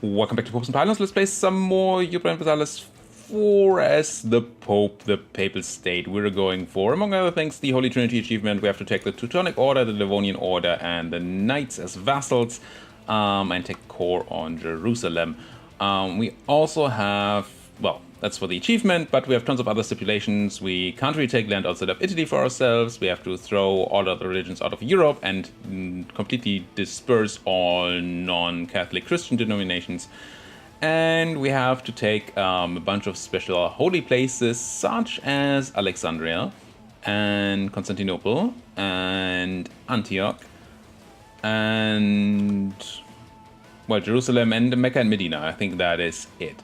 Welcome back to Popes and Pylons. Let's play some more Europa Universalis IV as the Pope, the Papal State. We're going for, among other things, the Holy Trinity achievement. We have to take the Teutonic Order, the Livonian Order, and the Knights as vassals, and take core on Jerusalem. We also have, well, that's for the achievement, but we have tons of other stipulations. We can't really take land outside of Italy for ourselves. We have to throw all other religions out of Europe and completely disperse all non-Catholic Christian denominations. And we have to take a bunch of special holy places, such as Alexandria and Constantinople and Antioch and, well, Jerusalem and Mecca and Medina. I think that is it.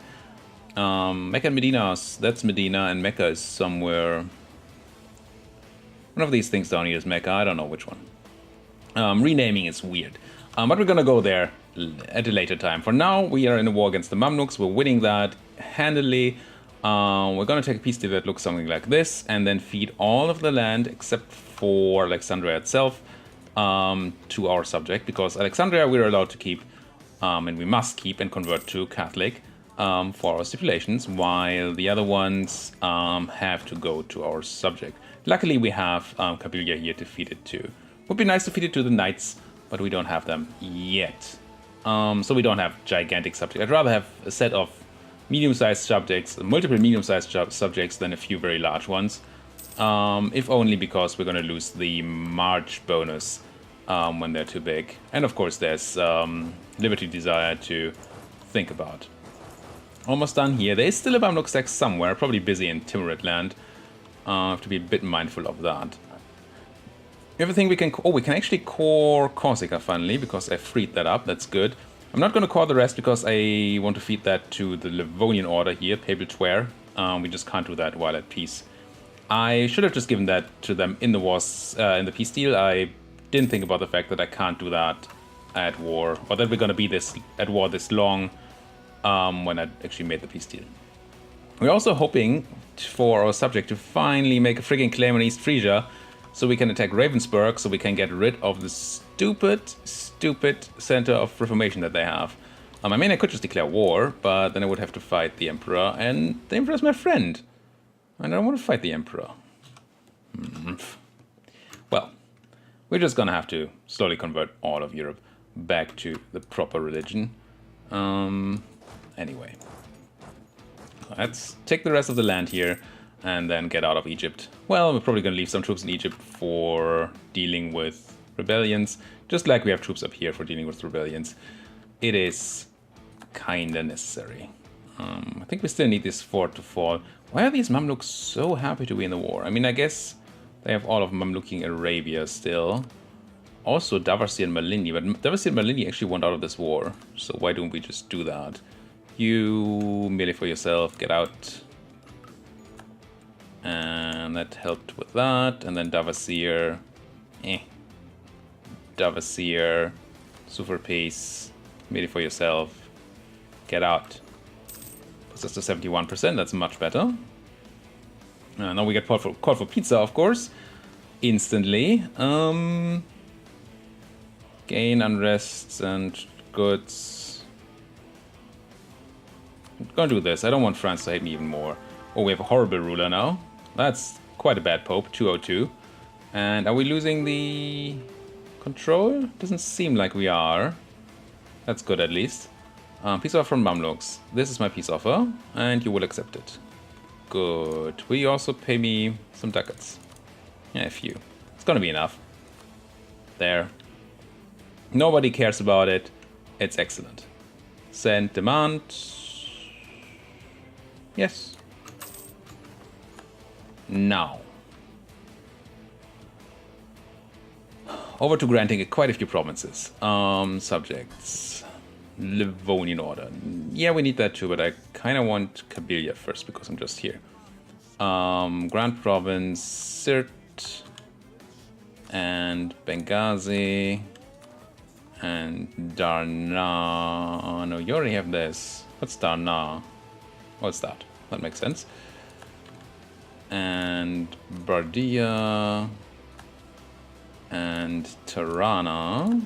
Mecca and Medina, that's Medina, and Mecca is somewhere. One of these things down here is Mecca, I don't know which one. Renaming is weird. But we're gonna go there at a later time. For now, we are in a war against the Mamluks, we're winning that handily. We're gonna take a peace deal that looks something like this, and then feed all of the land, except for Alexandria itself, to our subject, because Alexandria we're allowed to keep, and we must keep and convert to Catholic. For our stipulations, while the other ones have to go to our subject. Luckily, we have Kabylia here to feed it to. Would be nice to feed it to the Knights, but we don't have them yet. So we don't have gigantic subjects. I'd rather have a set of medium-sized subjects, multiple medium-sized subjects, than a few very large ones. If only because we're going to lose the March bonus when they're too big. And of course, there's Liberty Desire to think about. Almost done here. There is still a Mamluk stack somewhere, probably busy in Timurid land. Have to be a bit mindful of that. Everything we can... Oh, we can actually core Corsica finally, because I freed that up. That's good. I'm not going to core the rest because I want to feed that to the Livonian Order here, Papal Tware. We just can't do that while at peace. I should have just given that to them in the wars, in the peace deal. I didn't think about the fact that I can't do that at war, or that we're going to be at war this long. When I actually made the peace deal. We're also hoping for our subject to finally make a friggin' claim on East Frisia, so we can attack Ravensburg, so we can get rid of the stupid center of reformation that they have. I mean, I could just declare war, but then I would have to fight the Emperor, and the Emperor is my friend. And I don't want to fight the Emperor. Well, we're just gonna have to slowly convert all of Europe back to the proper religion. Anyway, let's take the rest of the land here and then get out of Egypt. Well, we're probably going to leave some troops in Egypt for dealing with rebellions, just like we have troops up here for dealing with rebellions. It is kinda necessary. I think we still need this fort to fall. Why are these Mamluks so happy to be in the war? I mean, I guess they have all of Mamluking Arabia still. Also Davasi and Malini, but Davasi and Malini actually want out of this war, so why don't we just do that? You merely for yourself, get out. And that helped with that. And then Davasir. Davasir. Super peace. Merely for yourself. Get out. Puts us to 71%, that's much better. Now we get called for pizza, of course. Instantly. Gain unrests and goods. I'm gonna do this. I don't want France to hate me even more. Oh, we have a horrible ruler now. That's quite a bad pope, 202. And are we losing the control? Doesn't seem like we are. That's good at least. Peace offer from Mamluks. This is my peace offer, and you will accept it. Good. Will you also pay me some ducats? Yeah, a few. It's gonna be enough. There. Nobody cares about it. It's excellent. Send demand. Yes. Now. Over to granting quite a few provinces. Subjects. Livonian Order. Yeah, we need that too, but I kind of want Kabylia first because I'm just here. Grand Province, Sirt, and Benghazi, and Darna. No, you already have this. What's Darna? What's that? That makes sense. And Bardia and Tirana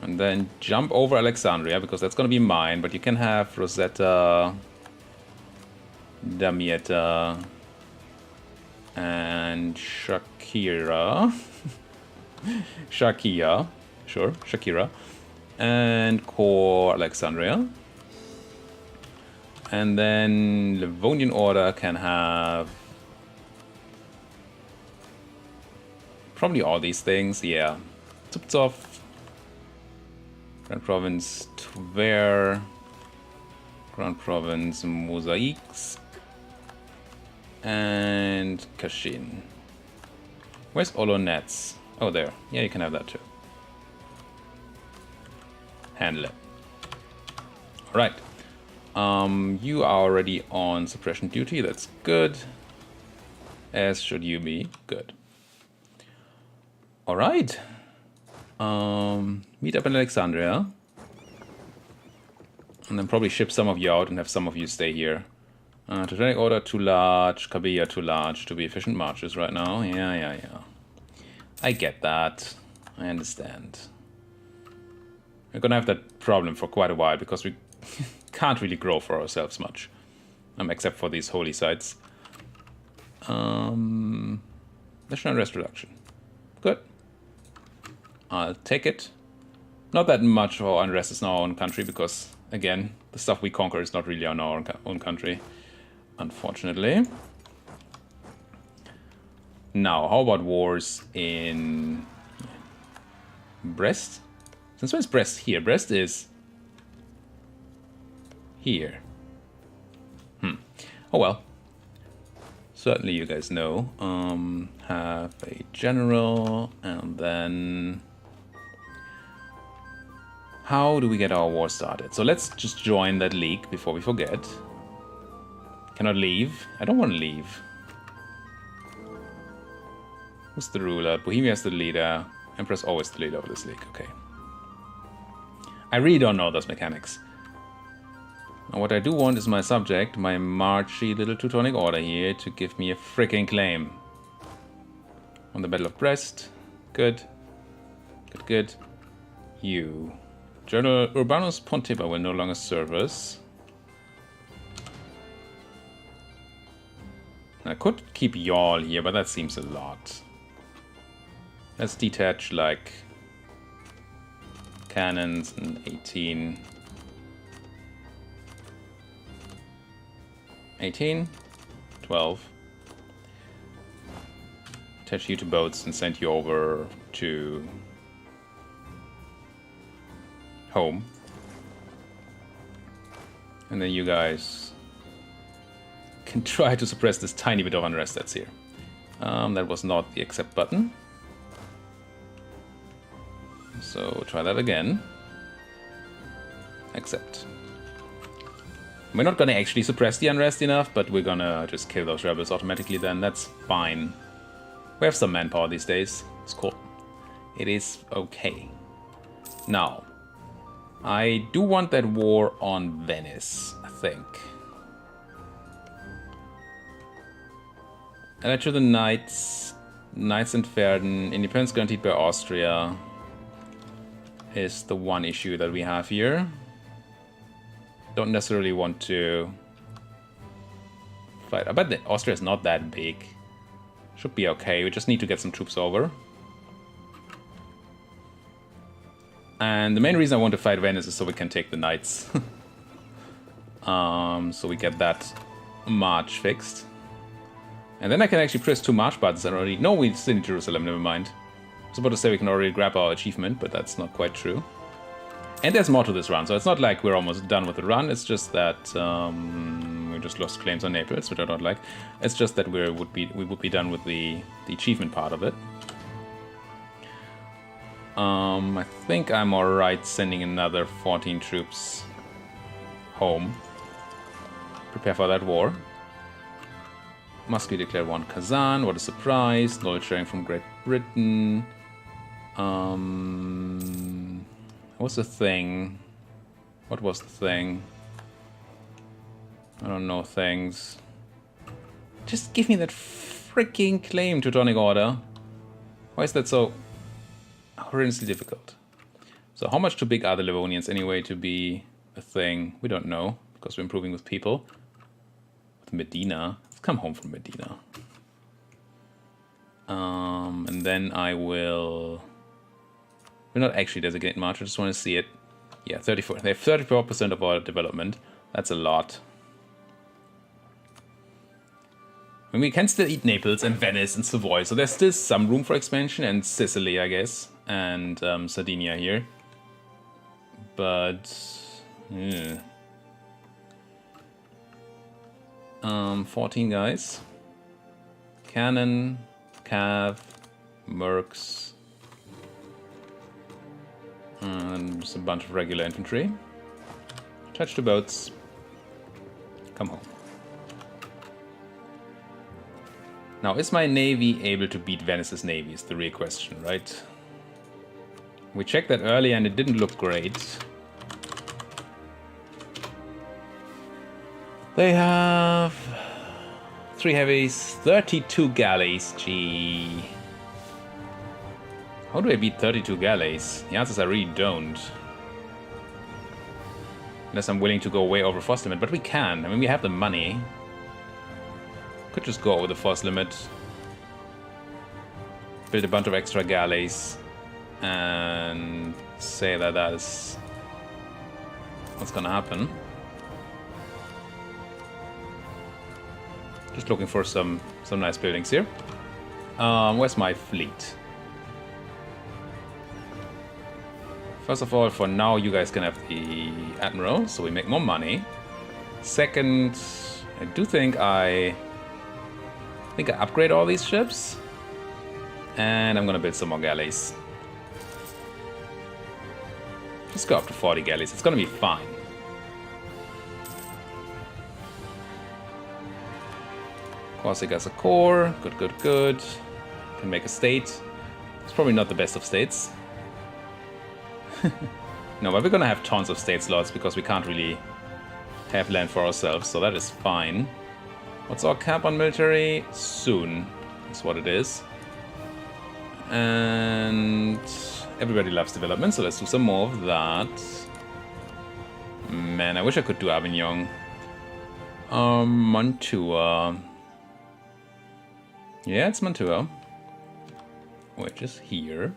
And then jump over Alexandria, because that's going to be mine. But you can have Rosetta, Damietta, and Shakira. Shakia. Sure, Shakira. And core Alexandria. And then Livonian Order can have probably all these things, yeah. Zubzov, Grand Province Tver, Grand Province Mosaics, and Kashin. Where's Olonets? Oh, there. Yeah, you can have that too. Handle it. Alright. You are already on suppression duty, that's good. As should you be. Good. Alright. Meet up in Alexandria. And then probably ship some of you out and have some of you stay here. Teutonic Order too large, Kabila too large to be efficient marches right now. Yeah. I get that. I understand. We're gonna have that problem for quite a while because we can't really grow for ourselves much. Except for these holy sites. National unrest reduction. Good. I'll take it. Not that much of our unrest is in our own country because, again, the stuff we conquer is not really on our own country, unfortunately. Now, how about wars in Brest? Since when is Brest here? Brest is here. Oh well. Certainly you guys know. Have a general, and then how do we get our war started? So let's just join that league before we forget. Cannot leave. I don't want to leave. Who's the ruler? Bohemia's the leader. Empress always the leader of this league. Okay. I really don't know those mechanics. Now what I do want is my subject, my marchy little Teutonic Order here, to give me a freaking claim. On the Battle of Brest. Good. Good. You. General Urbanus Pontipa will no longer serve us. I could keep y'all here, but that seems a lot. Let's detach, like, cannons and 18. 12. Attach you to boats and send you over to home. And then you guys can try to suppress this tiny bit of unrest that's here. That was not the accept button. So try that again. Accept. We're not gonna actually suppress the unrest enough, but we're gonna just kill those rebels automatically then. That's fine. We have some manpower these days. It's cool. It is okay. Now, I do want that war on Venice, I think. Electro the Knights, Knights and Verden, independence guaranteed by Austria is the one issue that we have here. Don't necessarily want to fight. I bet that Austria is not that big. Should be okay. We just need to get some troops over. And the main reason I want to fight Venice is so we can take the Knights. So we get that march fixed. And then I can actually press 2 march buttons already. No, we still need Jerusalem, never mind. I was about to say we can already grab our achievement, but that's not quite true. And there's more to this run, so it's not like we're almost done with the run, it's just that we just lost claims on Naples, which I don't like. It's just that we would be done with the achievement part of it. I think I'm alright sending another 14 troops home. Prepare for that war. Muscovy declared one Kazan, what a surprise. Knowledge sharing from Great Britain. What's the thing? What was the thing? I don't know things. Just give me that freaking claim, Teutonic Order. Why is that so horrendously difficult? So how much too big are the Livonians anyway to be a thing? We don't know, because we're improving with people. With Medina. Let's come home from Medina. And then I will... We're not actually designate much, I just want to see it. Yeah, 34. They have 34% of our development. That's a lot. I mean, we can still eat Naples and Venice and Savoy, so there's still some room for expansion, and Sicily, I guess, and Sardinia here. But... yeah. 14 guys. Cannon, Cav, Mercs, and just a bunch of regular infantry. Touch the boats. Come home. Now, is my navy able to beat Venice's navy is the real question, right? We checked that earlier and it didn't look great. They have 3 heavies, 32 galleys, gee. How do I beat 32 galleys? The answer is I really don't. Unless I'm willing to go way over force limit, but we can. I mean, we have the money. Could just go over the force limit. Build a bunch of extra galleys. And say that that is what's gonna happen. Just looking for some nice buildings here. Where's my fleet? First of all, for now, you guys can have the Admiral, so we make more money. Second, I do think I upgrade all these ships. And I'm gonna build some more galleys. Let's go up to 40 galleys, it's gonna be fine. Corsica's a core, good, good, good. Can make a state. It's probably not the best of states. No, but we're gonna have tons of state slots because we can't really have land for ourselves, so that is fine. What's our cap on military? Soon is what it is. And everybody loves development, so let's do some more of that. Man, I wish I could do Avignon. Mantua. Yeah, it's Mantua. Which is here.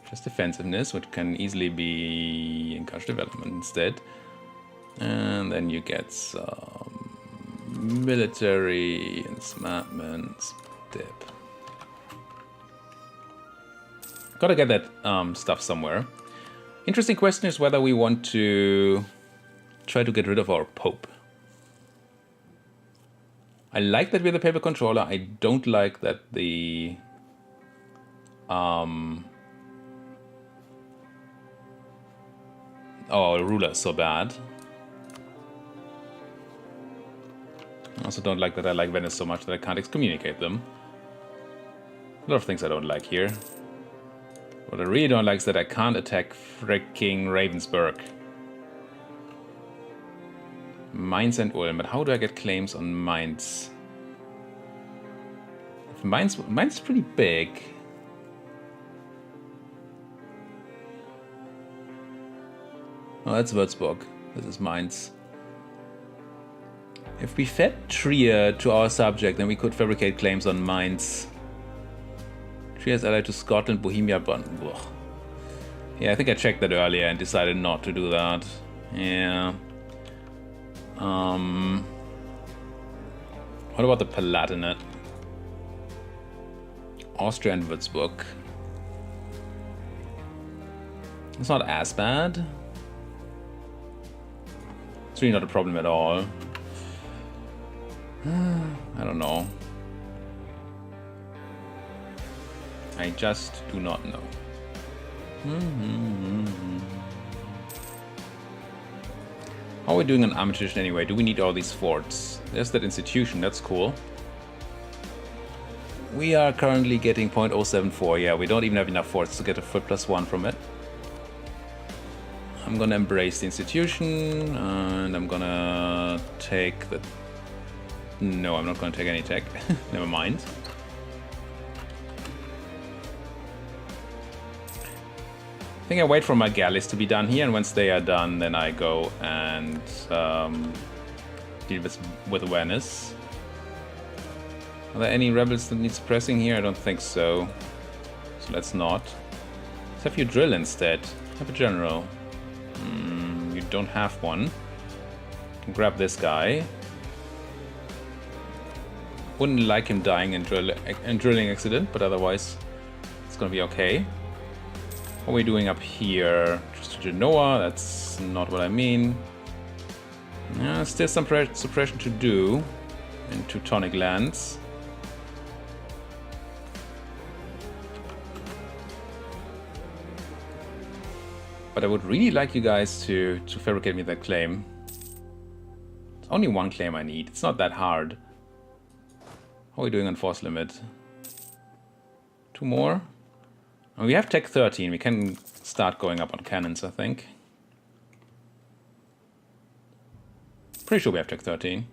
Just defensiveness, which can easily be encourage development instead. And then you get some military ensampments dip. Gotta get that stuff somewhere. Interesting question is whether we want to try to get rid of our Pope. I like that we're the papal controller. I don't like that the our ruler is so bad. I also don't like that I like Venice so much that I can't excommunicate them. A lot of things I don't like here. What I really don't like is that I can't attack freaking Ravensburg. Mainz and Ulm, but how do I get claims on Mainz? If Mainz is pretty big. Oh, that's Würzburg. This is Mainz. If we fed Trier to our subject, then we could fabricate claims on Mainz. Trier is allied to Scotland, Bohemia, Brandenburg. Yeah, I think I checked that earlier and decided not to do that. Yeah. What about the Palatinate? Austria and Würzburg. It's not as bad. It's really not a problem at all. I don't know. I just do not know. How are we doing on Armitage anyway? Do we need all these forts? There's that institution, that's cool. We are currently getting 0.074. Yeah, we don't even have enough forts to get a foot +1 from it. I'm gonna embrace the institution, and I'm gonna take the... No, I'm not gonna take any tech. Never mind. I think I wait for my galleys to be done here, and once they are done, then I go and deal with Venice. Are there any rebels that need suppressing here? I don't think so. So let's not. Let's have you drill instead. Have a general. You don't have one. You can grab this guy. Wouldn't like him dying in drilling accident, but otherwise it's gonna be okay. What are we doing up here? Just to Genoa, that's not what I mean. Still some suppression to do in Teutonic lands. But I would really like you guys to fabricate me that claim. It's only one claim I need. It's not that hard. How are we doing on force limit? 2 more? And we have Tech 13. We can start going up on cannons, I think. Pretty sure we have Tech 13.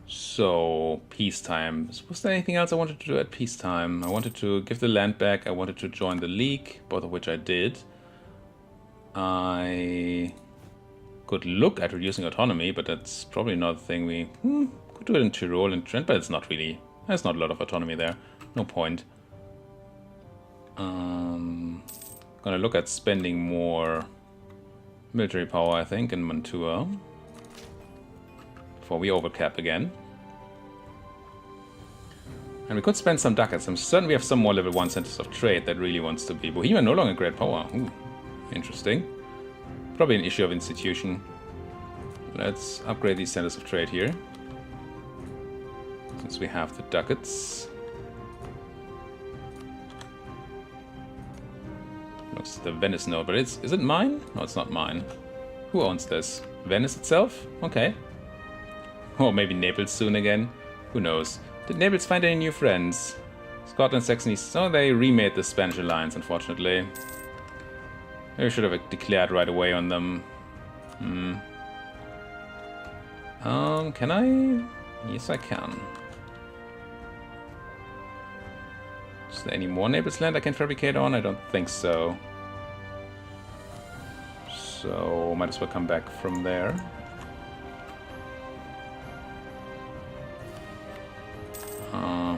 So, peacetime. Was there anything else I wanted to do at peacetime? I wanted to give the land back. I wanted to join the League, both of which I did. I could look at reducing autonomy, but that's probably not a thing we could do it in Tyrol and Trent, but it's not really. There's not a lot of autonomy there. No point. Gonna look at spending more military power, I think, in Mantua before we overcap again. And we could spend some ducats. I'm certain we have some more level 1 centers of trade that really wants to be. Bohemia no longer great power. Ooh, interesting. Probably an issue of institution. Let's upgrade these centers of trade here. Since we have the ducats. Looks the Venice node, but is it mine? No, it's not mine. Who owns this? Venice itself? Okay. Or maybe Naples soon again. Who knows? Did Naples find any new friends? Scotland, Saxony. So they remade the Spanish alliance, unfortunately. Maybe I should have declared right away on them. Can I? Yes, I can. Is there any more Naples land I can fabricate on? I don't think so. So, might as well come back from there.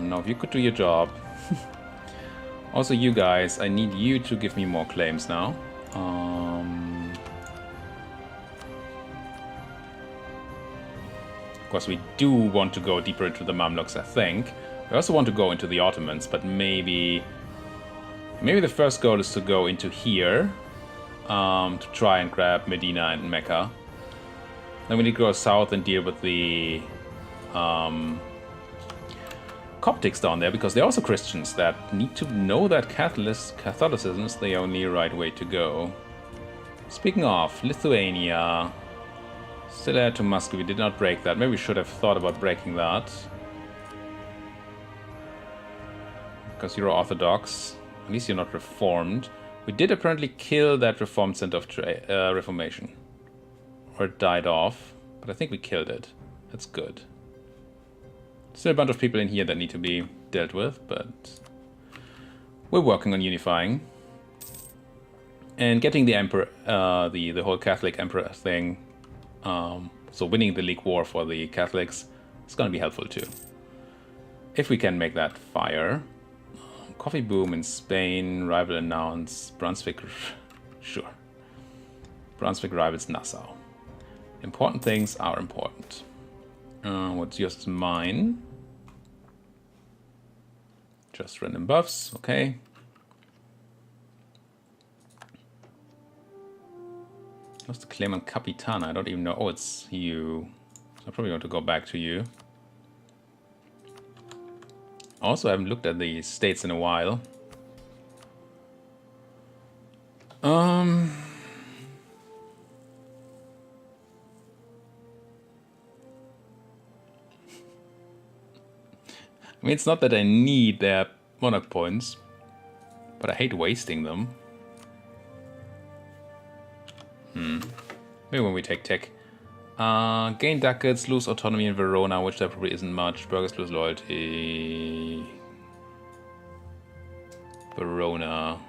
No, if you could do your job. Also, you guys, I need you to give me more claims now. Of course, we do want to go deeper into the Mamluks, I think. We also want to go into the Ottomans, but maybe the first goal is to go into here to try and grab Medina and Mecca. Then we need to go south and deal with the Coptics down there, because they're also Christians that need to know that Catholicism is the only right way to go. Speaking of, Lithuania. Still add to Muscovy, we did not break that. Maybe we should have thought about breaking that. Because you're Orthodox. At least you're not Reformed. We did apparently kill that Reformed Center of Reformation. Or it died off. But I think we killed it. That's good. Still a bunch of people in here that need to be dealt with, but we're working on unifying. And getting the Emperor, the whole Catholic Emperor thing, so winning the League War for the Catholics is going to be helpful too. If we can make that fire. Coffee boom in Spain, rival announced, Brunswick, sure. Brunswick rivals Nassau. Important things are important. What's yours is mine. Just random buffs, okay. What's the claim on Capitana? I don't even know. Oh, it's you. So I probably want to go back to you. Also, I haven't looked at the states in a while. I mean, it's not that I need their monarch points, but I hate wasting them. Maybe when we take tech. Gain ducats, lose autonomy in Verona, which there probably isn't much. Burghers lose loyalty. Verona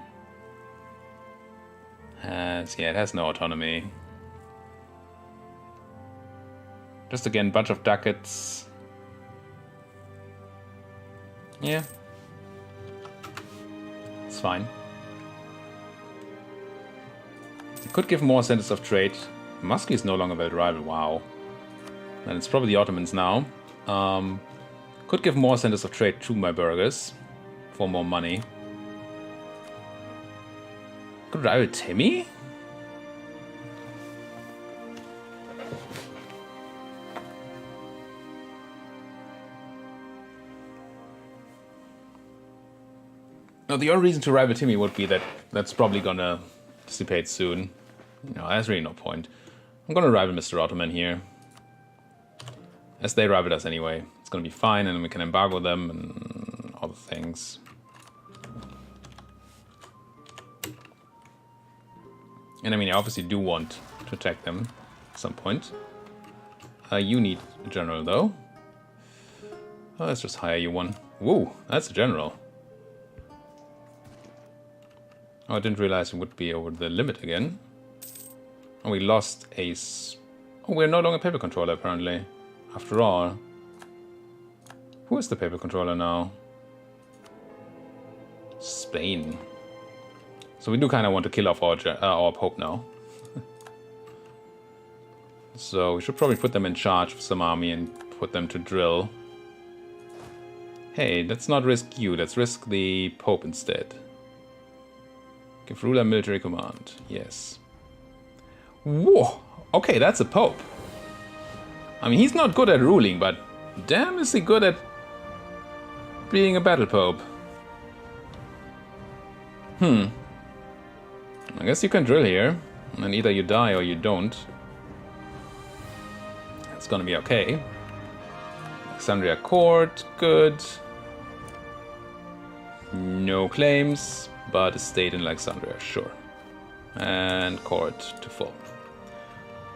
has, yeah, it has no autonomy. Just again, bunch of ducats. Yeah. It's fine. It could give more centers of trade. Musky is no longer valid rival, wow. And it's probably the Ottomans now. Could give more centers of trade to my burghers for more money. Could rival Timmy? No, the only reason to rival Timmy would be that that's probably gonna dissipate soon. No, there's really no point. I'm gonna rival Mr. Ottoman here. As they rival us anyway. It's gonna be fine, and we can embargo them and all the things. And I mean, I obviously do want to attack them at some point. You need a general, though. Oh, let's just hire you one. Woo, that's a general. Oh, I didn't realize it would be over the limit again. Oh, we lost a... Oh, we're no longer paper controller, apparently. After all. Who is the paper controller now? Spain. So we do kind of want to kill off our Pope now. So we should probably put them in charge of some army and put them to drill. Hey, let's not risk you. Let's risk the Pope instead. Give ruler military command. Yes. Whoa! Okay, that's a Pope. I mean, he's not good at ruling, but damn is he good at being a battle Pope. I guess you can drill here, and either you die or you don't. It's gonna be okay. Alexandria court, good. No claims, but a state in Alexandria, sure. And court to full.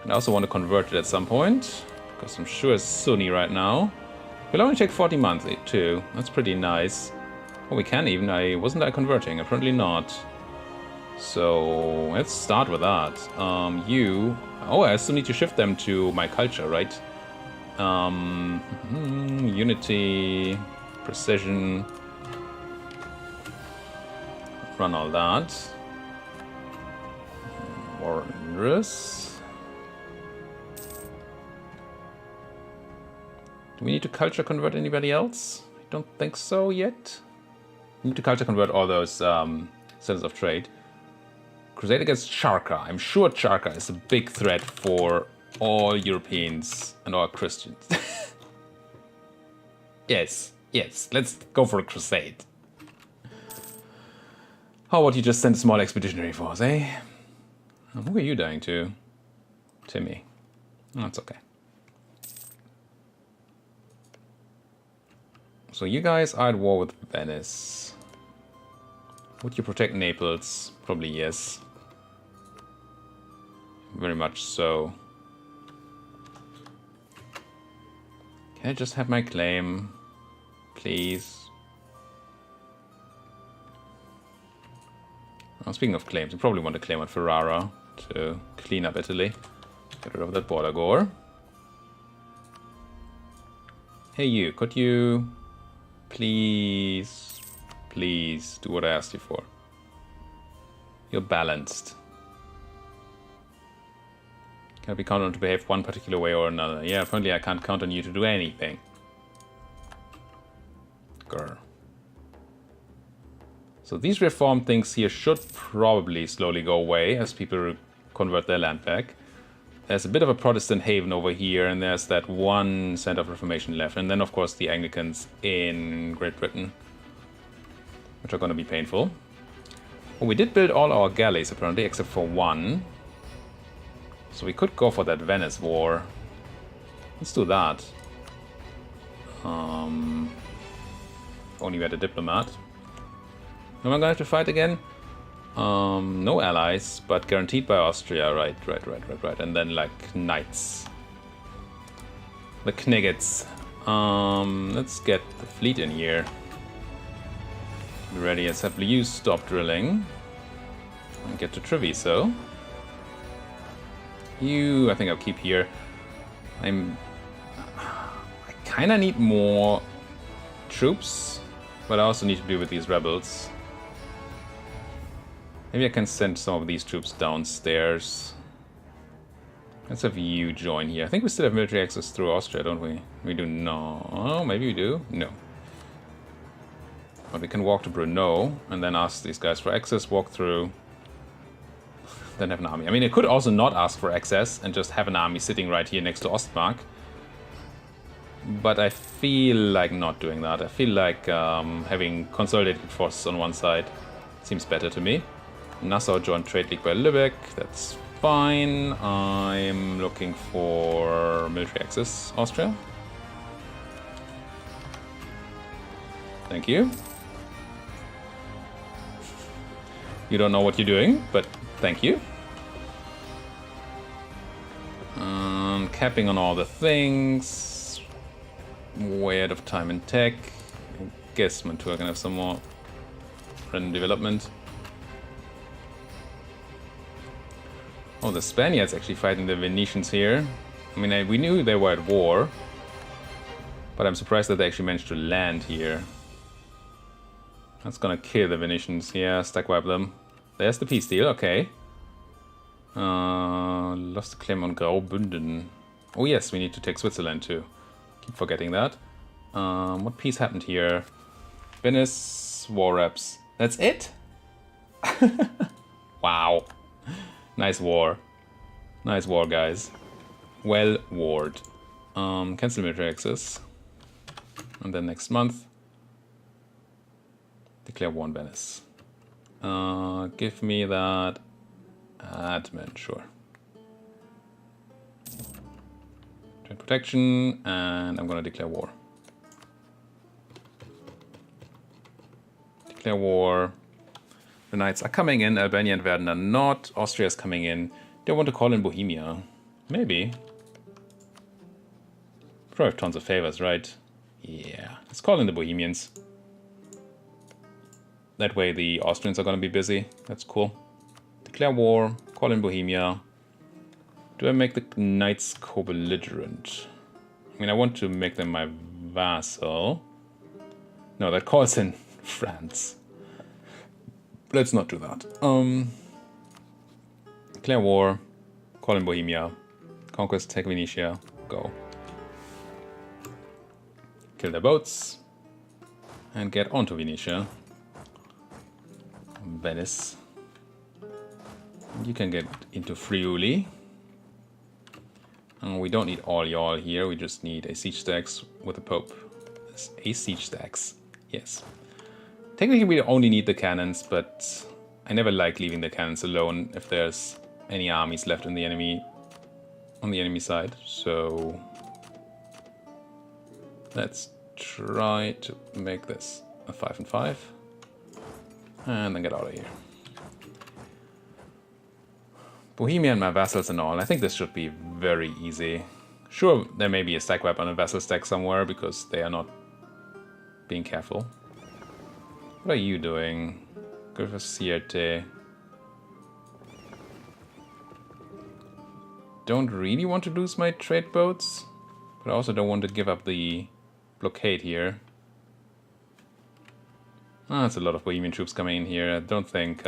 And I also want to convert it at some point, because I'm sure it's Sunni right now. Will only take 40 months too. That's pretty nice. Oh, we can even. Wasn't I converting? Apparently not. So let's start with that. You. Oh, I still need to shift them to my culture, right? Unity, precision. Run all that. Wondrous. Do we need to culture convert anybody else? I don't think so yet. We need to culture convert all those centers of trade. Crusade against Charka. I'm sure Charka is a big threat for all Europeans and all Christians. Yes, let's go for a crusade. How about you just send a small expeditionary force, eh? Who are you dying to? Timmy. Oh, that's okay. So you guys are at war with Venice. Would you protect Naples? Probably yes. Very much so. Can I just have my claim? Please. Oh, speaking of claims, we probably want to claim on Ferrara to clean up Italy. Get rid of that border gore. Hey you, could you please do what I asked you for? You're balanced. Can I be counted on to behave one particular way or another? Yeah, apparently I can't count on you to do anything. Grr. So these reform things here should probably slowly go away as people convert their land back. There's a bit of a Protestant haven over here, and there's that one center of Reformation left. And then, of course, the Anglicans in Great Britain, which are going to be painful. Well, we did build all our galleys, apparently, except for one. So we could go for that Venice war. Let's do that. Only we had a diplomat. Am I gonna have to fight again? No allies, but guaranteed by Austria. Right. And then, like, knights. The Knights. Let's get the fleet in here. Be ready, assembly, you stop drilling. And get to Treviso. You, I think I'll keep here. I kind of need more troops, but I also need to deal with these rebels. Maybe I can send some of these troops downstairs. Let's have you join here. I think we still have military access through Austria, don't we? We do not. Oh, maybe we do? No. But we can walk to Brno and then ask these guys for access, walk through, then have an army. I mean, I could also not ask for access and just have an army sitting right here next to Ostmark. But I feel like not doing that. I feel like having consolidated forces on one side seems better to me. Nassau joined Trade League by Lübeck. That's fine. I'm looking for military access, Austria. Thank you. You don't know what you're doing, but thank you. Capping on all the things. Way out of time and tech. I guess Mantua can have some more random development. Oh, the Spaniards actually fighting the Venetians here. I mean, we knew they were at war, but I'm surprised that they actually managed to land here. That's gonna kill the Venetians. Yeah, stack wipe them. There's the peace deal, okay. Lost a claim on Graubünden. Oh yes, we need to take Switzerland too. Keep forgetting that. What peace happened here? Venice, war reps. That's it? Wow. Nice war. Nice war, guys. Well warred. Cancel military access. And then next month, declare war on Venice. Give me that admin, sure. Trade protection, and I'm gonna declare war. Declare war. The Knights are coming in, Albania and Verden are not. Austria is coming in. They want to call in Bohemia. Maybe. Probably have tons of favors, right? Yeah, let's call in the Bohemians. That way the Austrians are gonna be busy. That's cool. Declare war, call in Bohemia. Do I make the Knights co-belligerent? I mean, I want to make them my vassal. No, that calls in France. Let's not do that. Declare war, call in Bohemia, conquest, take Venetia, go. Kill their boats, and get onto Venetia. Venice. You can get into Friuli. We don't need all y'all here, we just need a siege stacks with the Pope. A siege stacks, yes. Technically we only need the cannons, but I never like leaving the cannons alone if there's any armies left in the enemy on the enemy side. So let's try to make this a 5 and 5. And then get out of here. Bohemia and my vassals and all. I think this should be very easy. Sure, there may be a stack wipe on a vassal stack somewhere because they are not being careful. What are you doing? Go for Sierte. Don't really want to lose my trade boats, but I also don't want to give up the blockade here. That's a lot of Bohemian troops coming in here. I don't think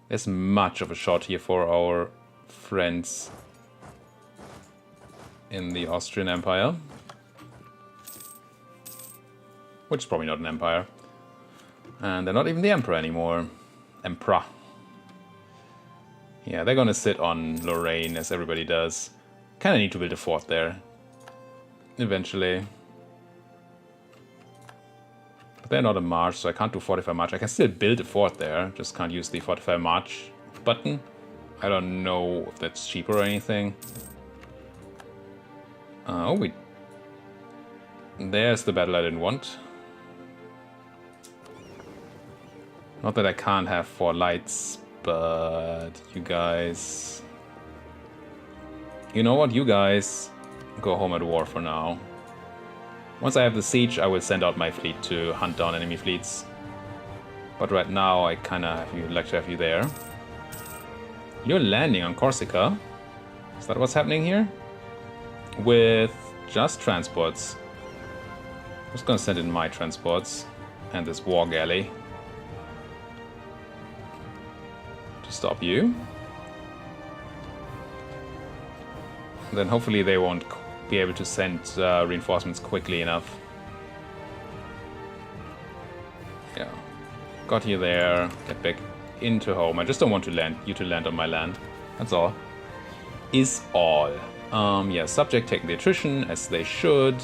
there's much of a shot here for our friends in the Austrian Empire. Which is probably not an empire. And they're not even the emperor anymore. Emperor. Yeah, they're gonna sit on Lorraine as everybody does. Kinda need to build a fort there. Eventually. But they're not a march, so I can't do fortify march. I can still build a fort there, just can't use the fortify march button. I don't know if that's cheaper or anything. Oh, wait. There's the battle I didn't want. Not that I can't have 4 lights, but you guys... You know what? You guys go home at war for now. Once I have the siege, I will send out my fleet to hunt down enemy fleets. But right now, I kind of like to have you there. You're landing on Corsica. Is that what's happening here? With just transports. I'm just gonna send in my transports and this war galley to stop you. And then hopefully they won't be able to send reinforcements quickly enough. Yeah. Got you there. Get back into home. I just don't want to land you to land on my land. That's all. Is all. Yeah, subject taking the attrition, as they should.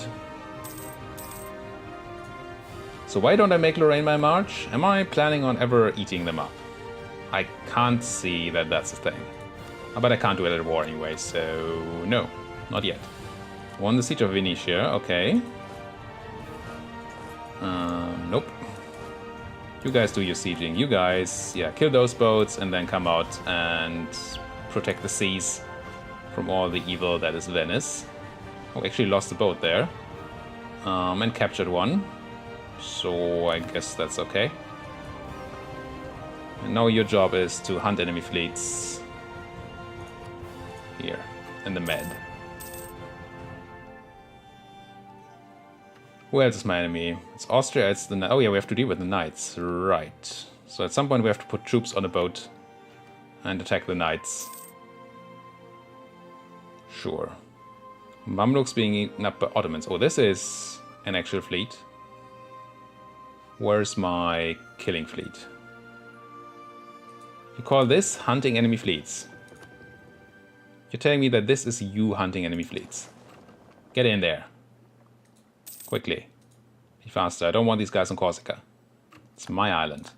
So why don't I make Lorraine my march? Am I planning on ever eating them up? I can't see that that's a thing. But I can't do it at war anyway, so no, not yet. Won the siege of Venetia, okay. Nope. You guys do your sieging. You guys, yeah, kill those boats and then come out and protect the seas from all the evil that is Venice. Oh, actually lost a boat there. And captured one. So I guess that's okay. And now your job is to hunt enemy fleets. Here, in the Med. Who else is my enemy? It's Austria, it's the... Oh yeah, we have to deal with the Knights. Right. So at some point we have to put troops on a boat and attack the Knights. Sure. Mamluks being eaten up by Ottomans. Oh, this is an actual fleet. Where's my killing fleet? You call this hunting enemy fleets? You're telling me that this is you hunting enemy fleets? Get in there. Quickly. Be faster. I don't want these guys on Corsica. It's my island.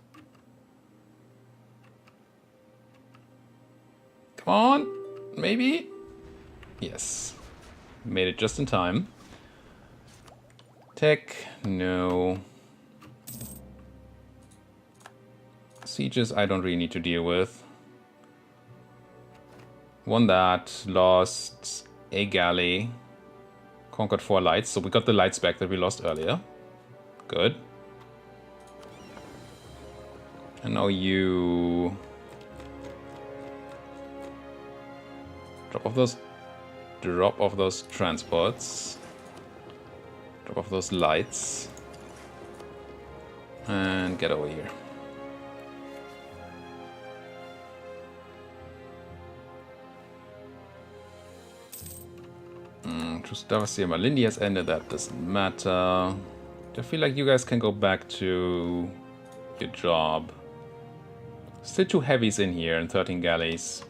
Come on. Maybe? Yes. Made it just in time. Tech. No. Sieges I don't really need to deal with. Won that. Lost a galley. Conquered 4 lights. So we got the lights back that we lost earlier. Good. And now you... Drop off those transports. Drop off those lights. And get over here. Trustavasir Malindi has ended, that doesn't matter. I feel like you guys can go back to your job. Still 2 heavies in here and 13 galleys.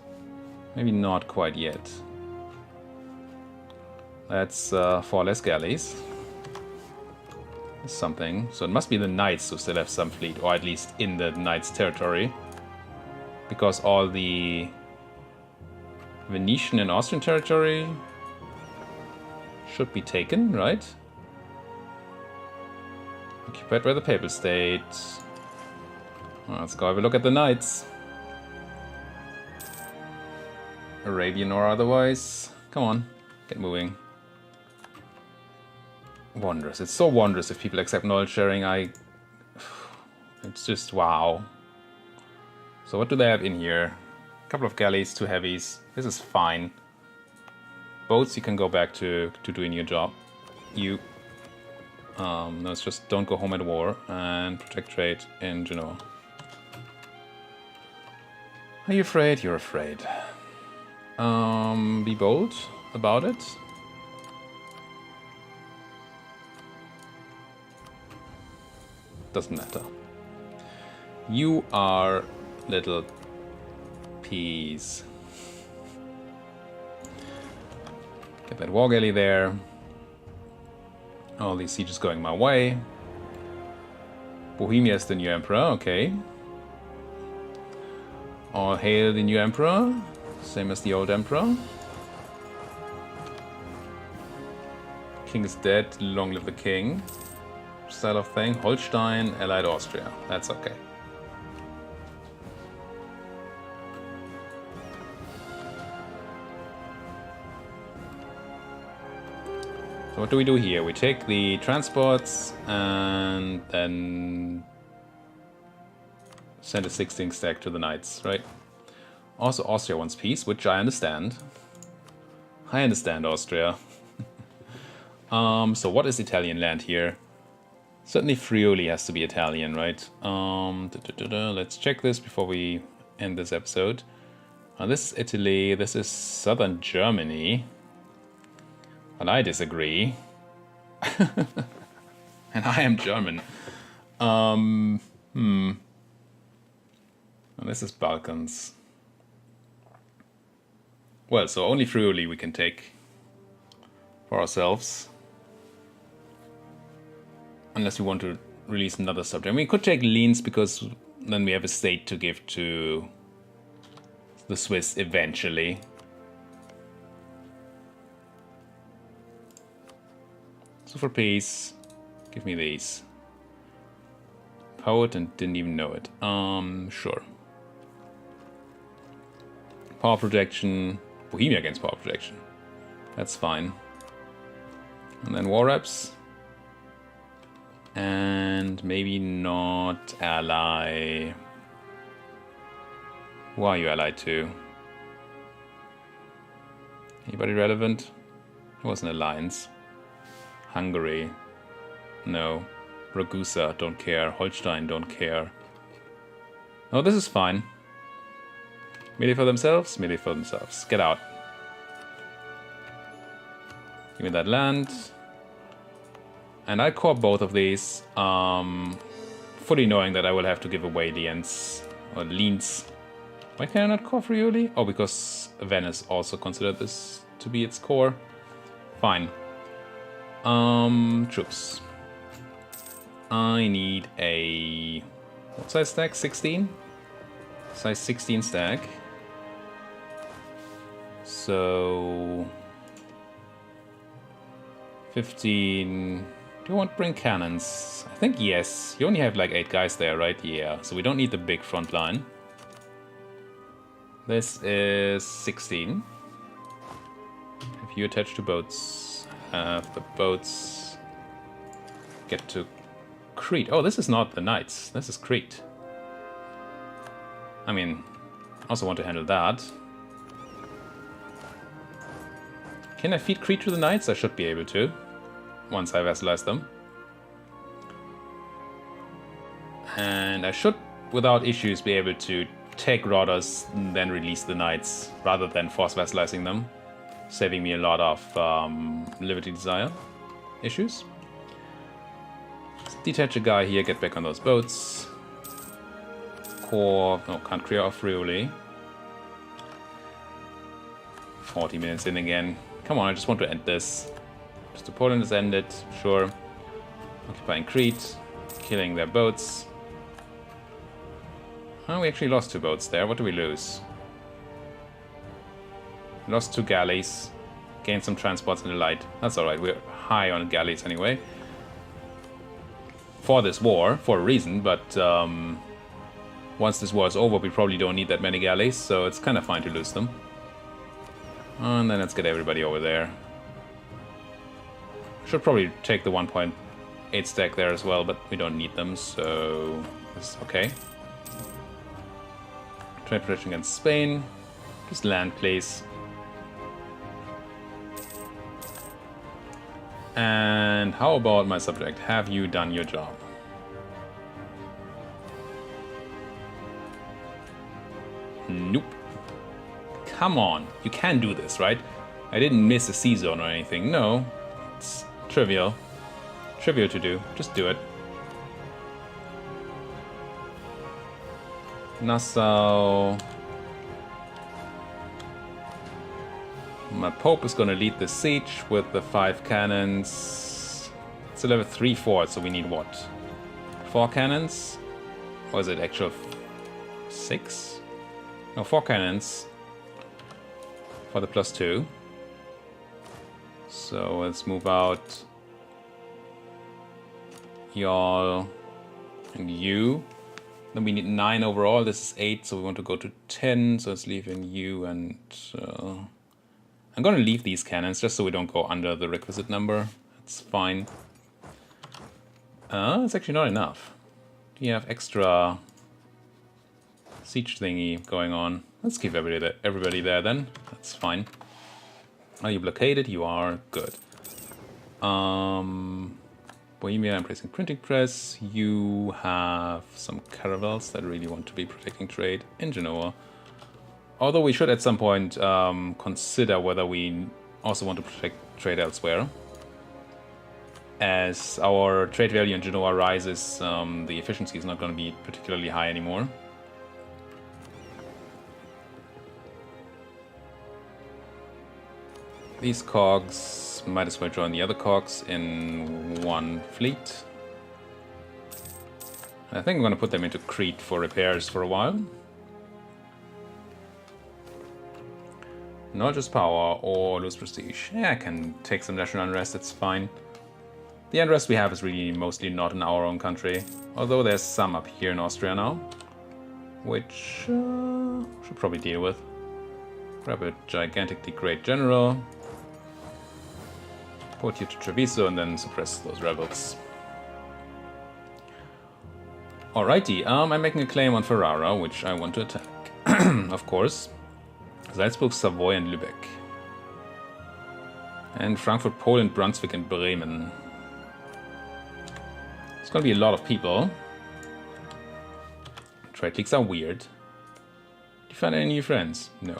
Maybe not quite yet. That's 4 less galleys. That's something. So it must be the Knights who still have some fleet, or at least in the Knights' territory. Because all the Venetian and Austrian territory should be taken, right? Occupied by the Papal State. Well, let's go have a look at the Knights. Arabian or otherwise. Come on, get moving. Wondrous. It's so wondrous if people accept knowledge sharing. It's just wow. So what do they have in here? A couple of galleys, 2 heavies. This is fine. Boats you can go back to doing your job. You. No, it's just don't go home at war and protect trade in Genoa. Are you afraid? You're afraid. Be bold about it. Doesn't matter. You are little peas. Get that war galley there. All these sieges going my way. Bohemia is the new emperor, okay. All hail the new emperor. Same as the old emperor. King is dead, long live the king. Style of thing. Holstein, allied Austria. That's okay. So what do we do here? We take the transports and then send a 16 stack to the Knights, right? Also, Austria wants peace, which I understand. I understand Austria. So what is Italian land here? Certainly Friuli has to be Italian, right? Let's check this before we end this episode. This is Italy, this is southern Germany. And I disagree. And I am German. And this is Balkans. Well, so only Friuli we can take for ourselves. Unless we want to release another subject. We could take Linz because then we have a state to give to the Swiss eventually. So for peace, give me these. Poet and didn't even know it. Sure. Power projection. Bohemia against power projection. That's fine. And then war reps. And maybe not ally. Who are you allied to? Anybody relevant? It was an alliance. Hungary. No. Ragusa, don't care. Holstein, don't care. Oh, this is fine. Melee for themselves, melee for themselves. Get out. Give me that land. And I core both of these, fully knowing that I will have to give away Liens, or Liens. Why can I not core Friuli? Oh, because Venice also considered this to be its core. Fine. Troops. I need a... what size stack? 16? Size 16 stack. So... 15... Do you want to bring cannons? I think yes. You only have like 8 guys there, right? Yeah, so we don't need the big front line. This is 16. If you attach to boats, have the boats get to Crete. Oh, this is not the Knights. This is Crete. I mean, I also want to handle that. Can I feed Crete to the Knights? I should be able to. Once I vassalize them. And I should, without issues, be able to take Rhodos and then release the Knights, rather than force vassalizing them. Saving me a lot of Liberty Desire issues. Let's detach a guy here, get back on those boats. Core, no, can't clear off Friuli. 40 minutes in again. Come on, I just want to end this. Just to Poland is ended, sure. Occupying Crete, killing their boats. Oh, we actually lost 2 boats there. What do we lose? Lost 2 galleys. Gained some transports in the light. That's alright, we're high on galleys anyway. For this war, for a reason, but once this war is over, we probably don't need that many galleys, so it's kind of fine to lose them. And then let's get everybody over there. Should probably take the 1.8 stack there as well, but we don't need them, so it's okay. Trade protection against Spain. Just land, please. And how about my subject? Have you done your job? Nope. Come on, you can do this, right? I didn't miss a C-zone or anything. No, it's trivial. Trivial to do. Just do it. Nassau. My Pope is gonna lead the siege with the 5 cannons. It's a level 3 fort, so we need what? 4 cannons? Or is it actual 6? No, 4 cannons. For the +2. So let's move out y'all and you. Then we need 9 overall. This is 8, so we want to go to 10. So let's leave in you and... I'm going to leave these cannons just so we don't go under the requisite number. It's fine. It's actually not enough. Do you have extra siege thingy going on? Let's keep everybody there then. That's fine. Are you blockaded? You are. Good. Bohemia, I'm placing printing press. You have some caravels that really want to be protecting trade in Genoa. Although we should at some point consider whether we also want to protect trade elsewhere. As our trade value in Genoa rises, the efficiency is not going to be particularly high anymore. These cogs might as well join the other cogs in one fleet. I think I'm going to put them into Crete for repairs for a while. Not just power or lose prestige. Yeah, I can take some national unrest, it's fine. The unrest we have is really mostly not in our own country, although there's some up here in Austria now, which should probably deal with. Grab a gigantically great general, port you to Treviso, and then suppress those rebels. Alrighty, I'm making a claim on Ferrara, which I want to attack. Of course. Salzburg, Savoy, and Lübeck. And Frankfurt, Poland, Brunswick, and Bremen. It's gonna be a lot of people. Trade leaks are weird. Do you find any new friends? No.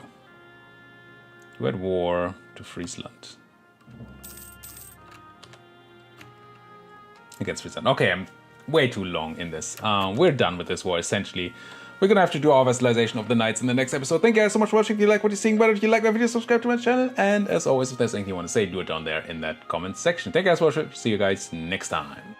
You had war to Friesland. Against Friesland. Okay, I'm way too long in this. We're done with this war, essentially. We're gonna have to do our vassalization of the Knights in the next episode. Thank you guys so much for watching. If you like what you're seeing, if you like my video, subscribe to my channel. And as always, if there's anything you want to say, do it down there in that comment section. Thank you guys for watching. See you guys next time.